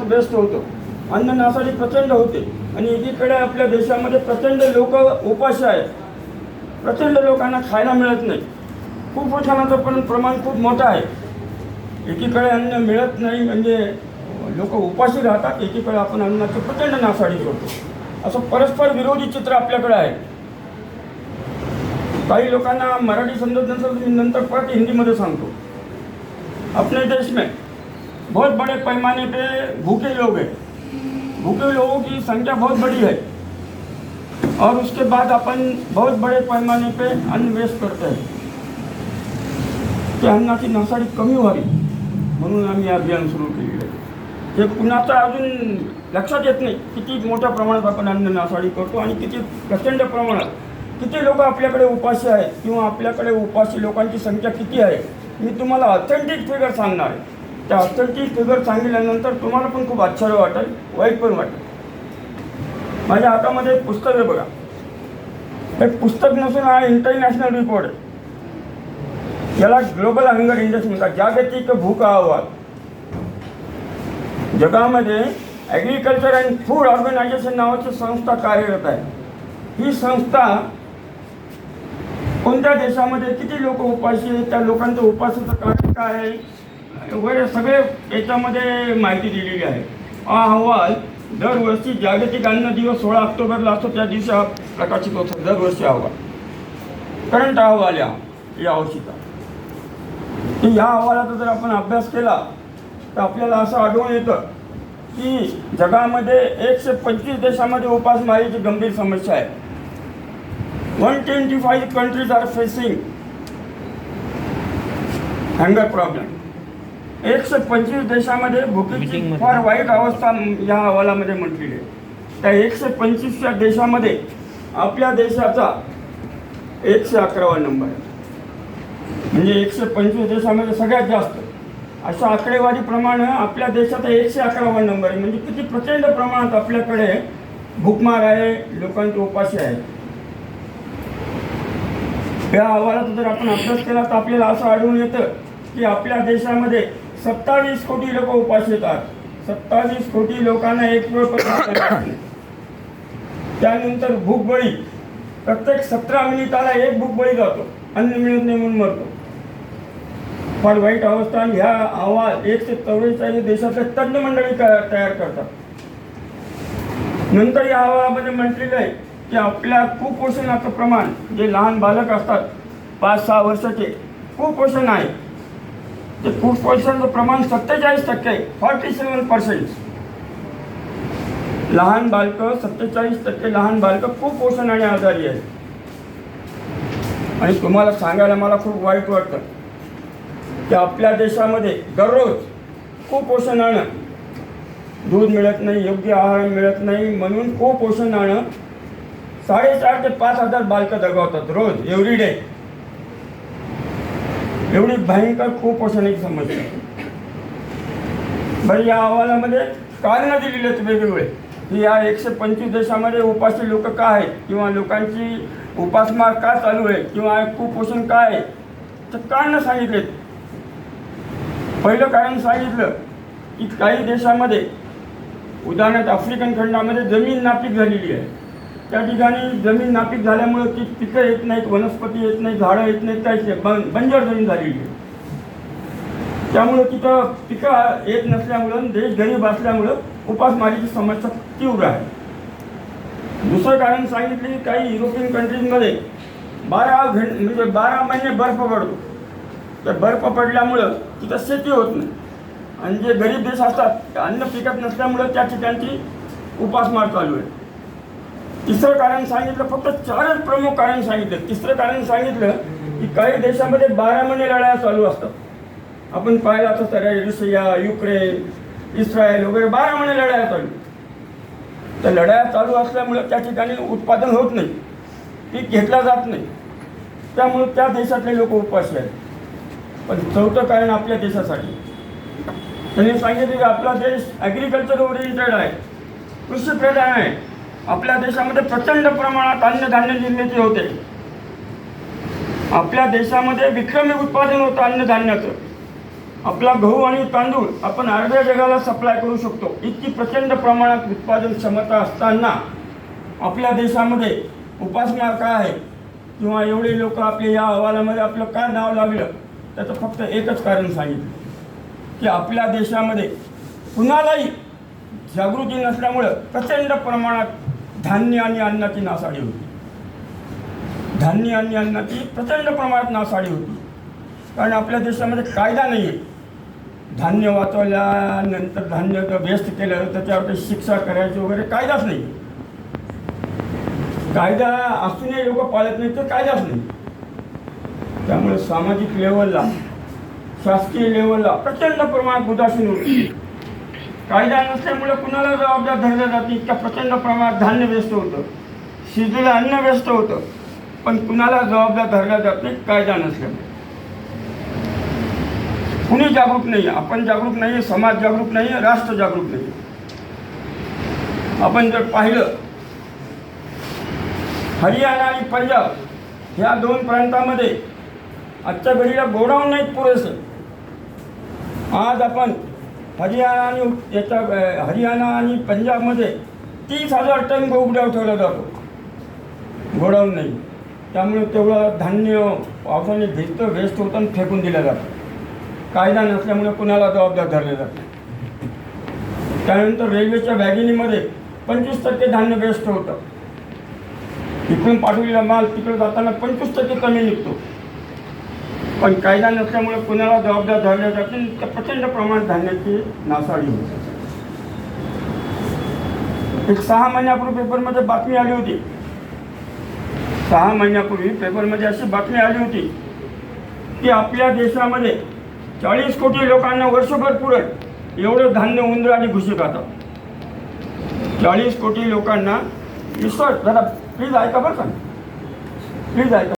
Best होतं, अन्न नासाडी प्रचंड होते आणि एकीकडे आपल्या देशामध्ये प्रचंड लोक उपाशी आहेत, प्रचंड लोकांना खायला मिळत नाही, कुपोषणाचं पण प्रमाण खूप मोठं आहे. एकीकडे अन्न मिळत नाही म्हणजे लोक उपाशी राहतात, एकीकडे आपण अन्नाची प्रचंड नासाडी करतो. असं परस्पर विरोधी चित्र आपल्याकडे आहे. काही लोकांना मराठी समजत नसेल तर मी नंतर परत हिंदीमध्ये सांगतो. अपने देश में बहुत बड़े पैमाने पे भूखे लोग हैं, भूखे लोगों की संख्या बहुत बड़ी है और उसके बाद अपन बहुत बड़े पैमाने पे अन्न वेस्ट करते हैं. ते अन्नाची नासाडी कमी व्हावी म्हणून आम्ही अभियान सुरू केलेलं आहे. हे कुणाचं अजून लक्षात येत नाही किती मोठ्या प्रमाणात आपण अन्न नासाडी करतो आणि किती प्रचंड प्रमाणात किती लोक आपल्याकडे उपाशी आहेत किंवा आपल्याकडे उपाशी लोकांची संख्या किती आहे. मी तुम्हाला ऑथेंटिक फिगर सांगणार आहे. त्या ऑथेंटिक फिगर सांगितल्यानंतर तुम्हाला पण खूप आश्चर्य वाटेल, वाईट पण वाटेल. माझ्या हातामध्ये एक पुस्तक आहे बघा. एक पुस्तक नसून हा इंटरनॅशनल रिपोर्ट आहे. याला ग्लोबल हंगर इंडेक्स म्हणतात, जागतिक भूक अहवाल. जगामध्ये ॲग्रिकल्चर अँड फूड ऑर्गनायझेशन नावाची संस्था कार्यरत आहे. ही संस्था कोणत्या देशामध्ये किती लोक उपाशी आहेत, त्या लोकांचं उपाशीचं कारण काय आहे वगैरे सगळे याच्यामध्ये माहिती दिलेली आहे. हा अहवाल दरवर्षी जागतिक अन्न दिवस 16 ऑक्टोबरला असतो, त्या दिवशी हा प्रकाशित होतो. दरवर्षी अहवाल, करंट अहवाल या वर्षीचा. या अहवालाचा जर आपण अभ्यास केला तर आपल्याला असं आढळून येतं की जगामध्ये 125 देशामध्ये उपासमारीची गंभीर समस्या आहे. 125 countries are facing hunger problem. 125 देशामध्ये भुकेची फार वाईट अवस्था या अहवालामध्ये म्हटलेली आहे. त्या 125च्या देशामध्ये आपल्या देशाचा 111वा नंबर आहे. म्हणजे 125 देशामध्ये सगळ्यात जास्त अशा आकडेवारीप्रमाणे आपल्या देशाचा 111वा नंबर आहे. म्हणजे किती प्रचंड प्रमाणात आपल्याकडे भूकमार आहे, लोकांचे उपाशी आहेत. या अहवालाचा जर आपण अभ्यास केला तर आपल्याला असं आढळून येतं की आपल्या देशामध्ये 27 कोटी लोक उपाशी येतात. 27 कोटी लोकांना एक वेळ पण. त्यानंतर भूकबळी, प्रत्येक 17 मिनिटाला एक भूकबळी जातो, अन्न मिळत नाही म्हणून मरतो. फार वाईट अवस्था. आणि ह्या अहवाल 144 देशातले तज्ज्ञ मंडळी तयार करतात. नंतर या अहवालामध्ये म्हटलेलं आहे की आपल्या कुपोषणाचं प्रमाण, जे लहान बालक असतात 5-6 वर्षाचे, कुपोषण आहे ते कुपोषणाचं प्रमाण 47% आहे. 47% लहान बालकं, 47% लहान बालकं कुपोषणाने आजारी आहेत. आणि तुम्हाला सांगायला मला खूप वाईट वाटतं की आपल्या देशामध्ये दररोज कुपोषणानं दूध मिळत नाही, योग्य आहार मिळत नाही म्हणून कुपोषणानं 4,500 ते 5,000 बालकं दगावतात रोज, एव्हरी डे. एवढी भयंकर कुपोषणाची समस्या. बरं, या अहवालामध्ये कारणं दिलेली आहेत वेगवेगळे की या 125 देशामध्ये उपाशी लोक का आहेत किंवा लोकांची उपासमार का चालू आहे किंवा कुपोषण काय आहे, तर कारणं सांगितलेत. पहिलं कारण सांगितलं की काही देशामध्ये, उदाहरणार्थ आफ्रिकन खंडामध्ये जमीन नापीक झालेली आहे. त्या ठिकाणी जमीन नापीक झाल्यामुळं ती पिकं येत नाहीत, वनस्पती येत नाहीत, झाडं येत नाहीत, काहीच बंजर जमीन झालेली आहे. त्यामुळं तिथं पिकं येत नसल्यामुळं, देश गरीब असल्यामुळं उपासमारीची समस्या तीव्र आहे. दुसरं कारण सांगितले की काही युरोपियन कंट्रीजमध्ये 12 महिने बर्फ पडतो. त्या बर्फ पडल्यामुळं तिथं शेती होत नाही आणि जे गरीब देश असतात अन्न पिकत नसल्यामुळं त्या ठिकाणची उपासमार चालू आहे. तिसरं कारण सांगितलं, फक्त 4च प्रमुख कारण सांगितलं. तिसरं कारण सांगितलं की काही देशामध्ये 12 महिने लढाया चालू असतात. आपण पाहिलं तर रशिया, युक्रेन, इस्रायल वगैरे 12 महिने लढाया चालू. त्या लढाया चालू असल्यामुळं त्या ठिकाणी उत्पादन होत नाही, पीक घेतला जात नाही, त्यामुळं त्या देशातले लोक उपाशी आहेत. पण चौथं कारण आपल्या देशासाठी त्यांनी सांगितलं की आपला देश ॲग्रिकल्चर ओरिएंटेड आहे, कृषीप्रधान आहे. आपल्या देशामध्ये प्रचंड प्रमाणात अन्नधान्य निर्मिती होते. आपल्या देशामध्ये विक्रमी उत्पादन होतं अन्नधान्याचं. आपला गहू आणि तांदूळ आपण अर्ध्या जगाला सप्लाय करू शकतो. इतकी प्रचंड प्रमाणात उत्पादन क्षमता असताना आपल्या देशामध्ये उपासमार काय आहे किंवा एवढे लोक आपले या अहवालामध्ये आपलं काय नाव लागलं, त्याचं फक्त एकच कारण सांगितलं की आपल्या देशामध्ये कुणालाही जागृती नसल्यामुळं प्रचंड प्रमाणात धान्य आणि अन्नाची नासाडी होती. धान्य आणि अन्नाची प्रचंड प्रमाणात नासाडी होती, कारण आपल्या देशामध्ये कायदा नाही आहे. धान्य वाचवल्यानंतर धान्य जर वेस्ट केलं त्याच्यावर काही शिक्षा करायची वगैरे कायदाच नाही. कायदा असूनही लोक पाळत नाही, तर कायदाच नाही. त्यामुळे सामाजिक लेवलला, शासकीय लेवलला प्रचंड प्रमाणात उदासीन होती. कायदा नसल्यामुळे कुणाला जबाबदार धरलं जात नाही. इतक्या प्रचंड प्रमाणात धान्य व्यस्त होतं, शिजलेलं अन्न व्यस्त होतं, पण कुणाला जबाबदार धरला जात नाही कायदा नसल्यामुळे. कुणी जागरूक नाही, आपण जागरूक नाही, समाज जागरूक नाही, राष्ट्र जागरूक नाही. आपण जर पाहिलं हरियाणा आणि पंजाब ह्या दोन प्रांतामध्ये आजच्या घडीला गोडाऊन नाहीत पुरेसे. आज आपण हरियाणा आणि पंजाबमध्ये 30,000 टन गहू ठेवला जातो, गोडाऊन नाही. त्यामुळे तेवढं धान्य पावसाने भिजतं, वेस्ट होतं आणि फेकून दिलं जातं. कायदा नसल्यामुळे कुणाला जबाबदार धरले जाते. त्यानंतर रेल्वेच्या वॅगिनीमध्ये 25% धान्य वेस्ट होतं. इकडून पाठवलेला माल तिकडे जाताना 25% कमी निघतो, पण कायदा नसल्यामुळे कुणाला जबाबदार धरले जाते. त्या प्रचंड प्रमाणात धान्याची नासाडी होते. एक 6 महिन्यापूर्वी पेपरमध्ये बातमी आली होती. 6 महिन्यापूर्वी पेपरमध्ये अशी बातमी आली होती की आपल्या देशामध्ये 40 कोटी लोकांना वर्षभर पुरेल एवढं धान्य उंदर आणि घुशी खातात. 40 कोटी लोकांना. जरा प्लीज ऐका बरं का, प्लीज ऐका.